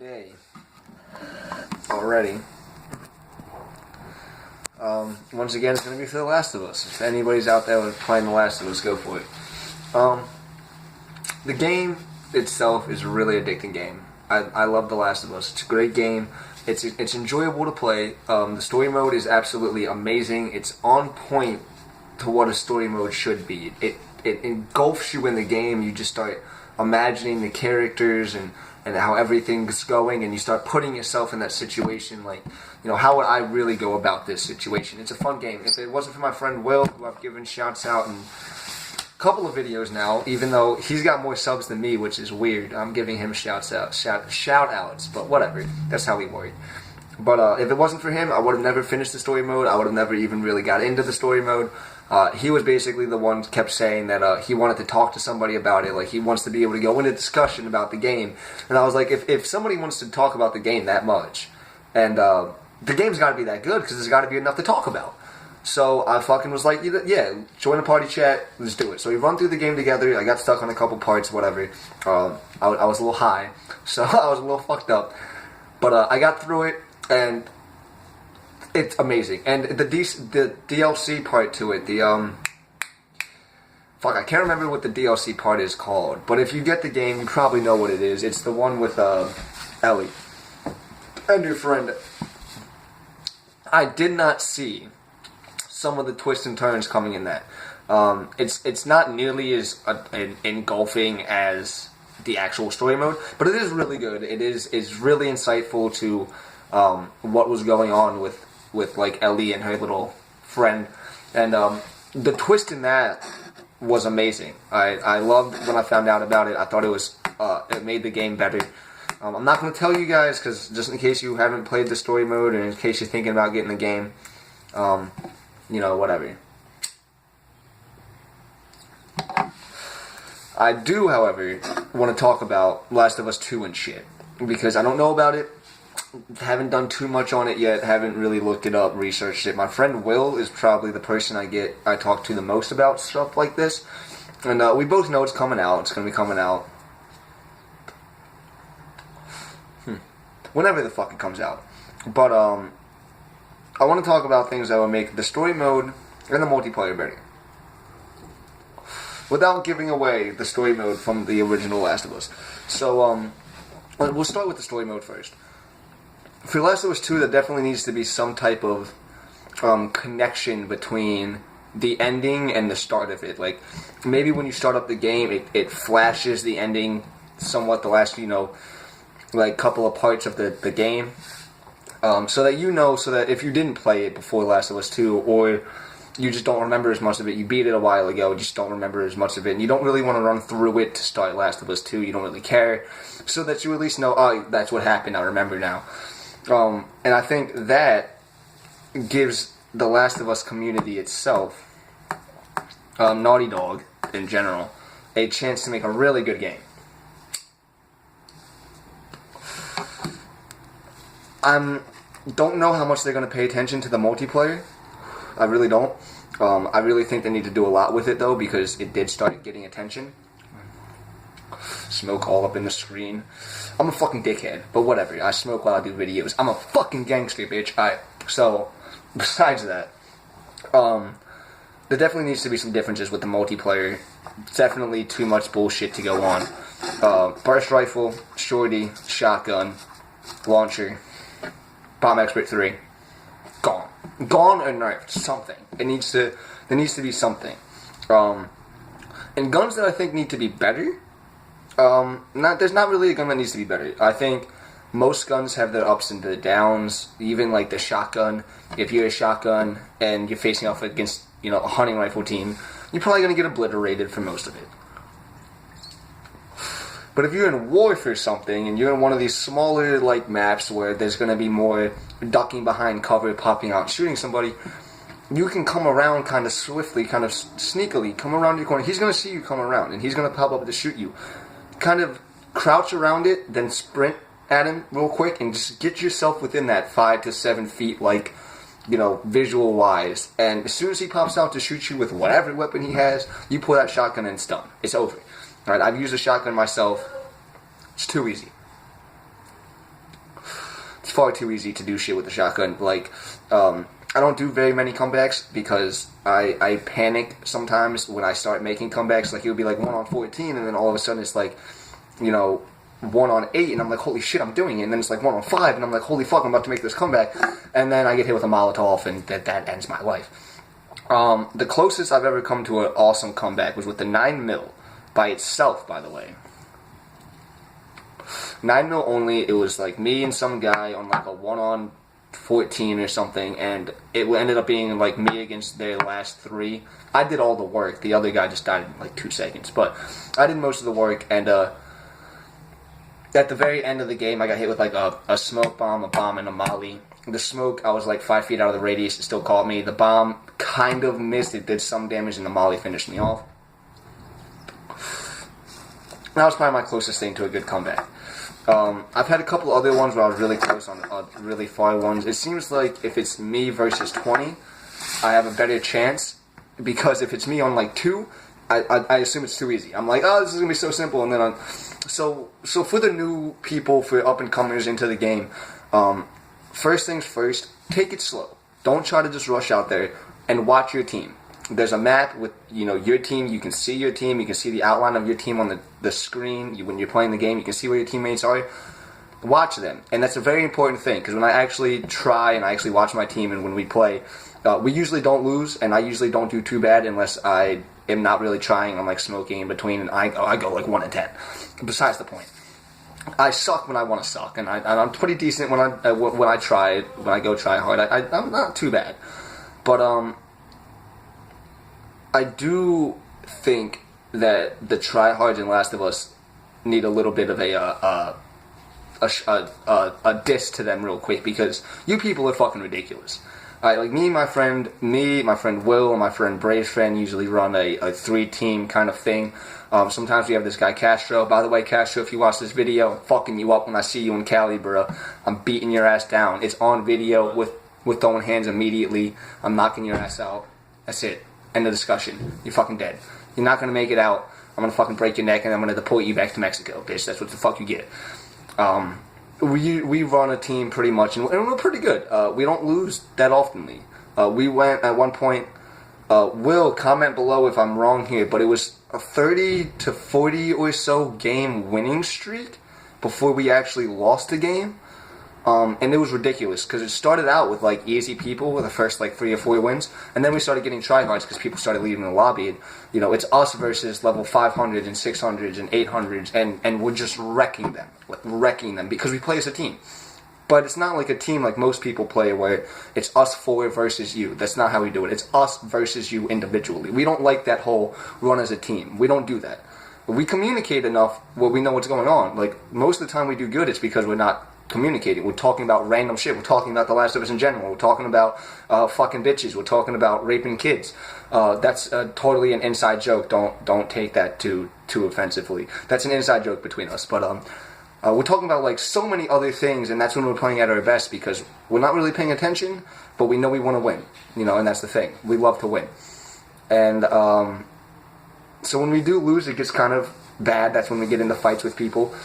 day already. Once again, it's going to be for The Last of Us. If anybody's out there playing The Last of Us, go for it. The game itself is a really addicting game. I love The Last of Us. It's a great game. It's enjoyable to play. The story mode is absolutely amazing. It's on point to what a story mode should be. It engulfs you in the game. You just start imagining the characters and how everything's going, and you start putting yourself in that situation. Like, how would I really go about this situation? It's a fun game. If it wasn't for my friend Will, who I've given shouts out in a couple of videos now, even though he's got more subs than me, which is weird. I'm giving him shout outs, but whatever. That's how we work. But if it wasn't for him, I would have never finished the story mode. I would have never even really got into the story mode. He was basically the one who kept saying that he wanted to talk to somebody about it. Like, he wants to be able to go into discussion about the game. And I was like, if somebody wants to talk about the game that much, and the game's got to be that good, because there's got to be enough to talk about. So I fucking was like, yeah, join a party chat, let's do it. So we run through the game together. I got stuck on a couple parts, whatever. I was a little high, so I was a little fucked up. But I got through it, and it's amazing. And the DLC part to it, I can't remember what the DLC part is called. But if you get the game, you probably know what it is. It's the one with Ellie and your friend. I did not see some of the twists and turns coming in that. It's not nearly as engulfing as the actual story mode, but it is really good. It's really insightful to what was going on with like Ellie and her little friend, and the twist in that was amazing. I loved when I found out about it. I thought it made the game better. I'm not going to tell you guys, because just in case you haven't played the story mode, and in case you're thinking about getting the game, whatever. I do, however, want to talk about Last of Us 2 and shit, because I don't know about it. Haven't done too much on it yet. Haven't really looked it up, researched it. My friend Will is probably the person I talk to the most about stuff like this, and we both know it's coming out. It's going to be coming out whenever the fuck it comes out. But I want to talk about things that will make the story mode and the multiplayer better, without giving away the story mode from the original Last of Us. So we'll start with the story mode first. For Last of Us 2, there definitely needs to be some type of connection between the ending and the start of it. Like, maybe when you start up the game, it flashes the ending somewhat, the last, couple of parts of the game. So that if you didn't play it before Last of Us 2, or you just don't remember as much of it, you beat it a while ago, just don't remember as much of it, and you don't really want to run through it to start Last of Us 2, you don't really care, so that you at least know, oh, that's what happened, I remember now. And I think that gives the Last of Us community itself, Naughty Dog in general, a chance to make a really good game. I don't know how much they're going to pay attention to the multiplayer. I really don't. I really think they need to do a lot with it, though, because it did start getting attention. Smoke all up in the screen. I'm a fucking dickhead, but whatever. I smoke while I do videos. I'm a fucking gangster, bitch. So, besides that, there definitely needs to be some differences with the multiplayer. Definitely too much bullshit to go on. Burst rifle, shorty, shotgun, launcher, Bomb Expert 3. Gone or nerfed. Something. There needs to be something. And guns that I think need to be better. There's not really a gun that needs to be better. I think most guns have their ups and their downs. Even like the shotgun. If you're a shotgun and you're facing off against a hunting rifle team, you're probably gonna get obliterated for most of it. But if you're in war for something, and you're in one of these smaller, maps where there's going to be more ducking behind cover, popping out, shooting somebody, you can come around kind of swiftly, kind of sneakily, come around your corner. He's going to see you come around, and he's going to pop up to shoot you. Kind of crouch around it, then sprint at him real quick, and just get yourself within that 5 to 7 feet, visual-wise. And as soon as he pops out to shoot you with whatever weapon he has, you pull that shotgun and it's done. It's over. Alright, I've used a shotgun myself. It's too easy. far too easy to do shit with the shotgun. Like, I don't do very many comebacks because I panic sometimes when I start making comebacks. Like, it'll be like 1 on 14, and then all of a sudden it's like, 1 on 8, and I'm like, holy shit, I'm doing it. And then it's like 1 on 5, and I'm like, holy fuck, I'm about to make this comeback. And then I get hit with a Molotov, and that ends my life. The closest I've ever come to an awesome comeback was with the 9mm by itself, by the way. 9mm only. It was like me and some guy on like a 1 on 14 or something, and it ended up being like me against their last 3. I did all the work. The other guy just died in like 2 seconds, but I did most of the work. And at the very end of the game, I got hit with like a smoke bomb, a bomb, and a molly. The smoke, I was like 5 feet out of the radius. It still caught me. The bomb kind of missed. It did some damage, and the molly finished me off. That was probably my closest thing to a good comeback. I've had a couple other ones where I was really close on really far ones. It seems like if it's me versus 20, I have a better chance, because if it's me on like 2, I assume it's too easy. I'm like, oh, this is gonna be so simple, and then so for the new people, for up and comers into the game, first things first, take it slow. Don't try to just rush out there, and watch your team. There's a map with, your team. You can see your team. You can see the outline of your team on the screen. When you're playing the game, you can see where your teammates are. Watch them. And that's a very important thing, because when I actually try and I actually watch my team and when we play, we usually don't lose, and I usually don't do too bad unless I am not really trying. I'm like smoking in between, and I go like 1 in 10. Besides the point. I suck when I want to suck, and I'm pretty decent when I go try hard. I'm not too bad. But, I do think that the tryhards in Last of Us need a little bit of a diss to them real quick, because you people are fucking ridiculous. Like my friend Will, and my friend Brave's friend usually run a 3-team kind of thing. Sometimes we have this guy Castro. By the way, Castro, if you watch this video, I'm fucking you up when I see you in Cali, bro. I'm beating your ass down. It's on video with throwing hands immediately. I'm knocking your ass out. That's it. End of discussion. You're fucking dead. You're not gonna make it out. I'm gonna fucking break your neck, and I'm gonna deport you back to Mexico, bitch. That's what the fuck you get. We run a team pretty much, and we're pretty good. We don't lose that oftenly. We went at one point. Will, comment below if I'm wrong here, but it was a 30 to 40 or so game winning streak before we actually lost the game. And it was ridiculous, because it started out with like easy people with the first like 3 or 4 wins, and then we started getting tryhards because people started leaving the lobby, and it's us versus level 500 and 600s and 800s, and we're just wrecking them because we play as a team. But it's not like a team like most people play, where it's us 4 versus you. That's not how we do it. It's us versus you individually. We don't like that whole run as a team. We don't do that. We communicate enough where we know what's going on. Like, most of the time we do good, it's because we're not communicating. We're talking about random shit. We're talking about The Last of Us in general. We're talking about fucking bitches. We're talking about raping kids. That's totally an inside joke. Don't take that too offensively. That's an inside joke between us. But we're talking about like so many other things, and that's when we're playing at our best, because we're not really paying attention, but we know we want to win. And that's the thing. We love to win. And so when we do lose, it gets kind of bad. That's when we get into fights with people.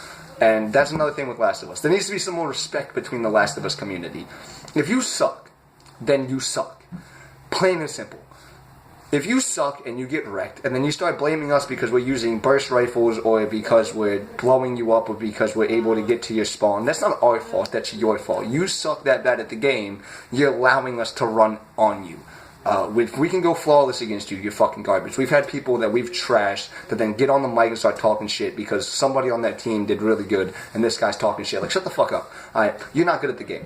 And that's another thing with Last of Us. There needs to be some more respect between the Last of Us community. If you suck, then you suck. Plain and simple. If you suck and you get wrecked, and then you start blaming us because we're using burst rifles, or because we're blowing you up, or because we're able to get to your spawn, that's not our fault, that's your fault. You suck that bad at the game, you're allowing us to run on you. If we can go flawless against you, you're fucking garbage. We've had people that we've trashed that then get on the mic and start talking shit because somebody on that team did really good, and this guy's talking shit. Like, shut the fuck up. You're not good at the game.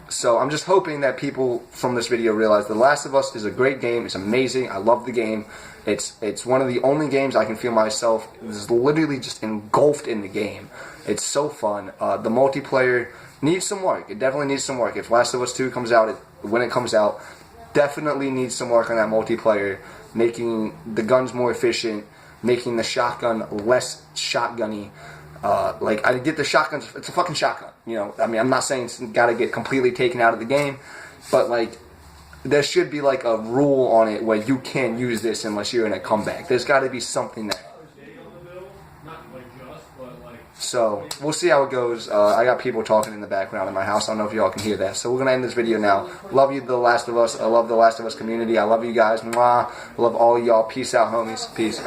So I'm just hoping that people from this video realize The Last of Us is a great game. It's amazing. I love the game. It's one of the only games I can feel myself is literally just engulfed in the game. It's so fun. The multiplayer needs some work. It definitely needs some work. If Last of Us 2 comes out, when it comes out, definitely needs some work on that multiplayer, making the guns more efficient, making the shotgun less shotgunny. Like, I get the shotguns, it's a fucking shotgun, I'm not saying it's gotta get completely taken out of the game, but like, there should be like a rule on it where you can't use this unless you're in a comeback. There's gotta be something that... So we'll see how it goes. I got people talking in the background in my house. I don't know if y'all can hear that. So we're gonna end this video now. Love you, The Last of Us. I love The Last of Us community. I love you guys. Mwah. Love all y'all. Peace out, homies. Peace.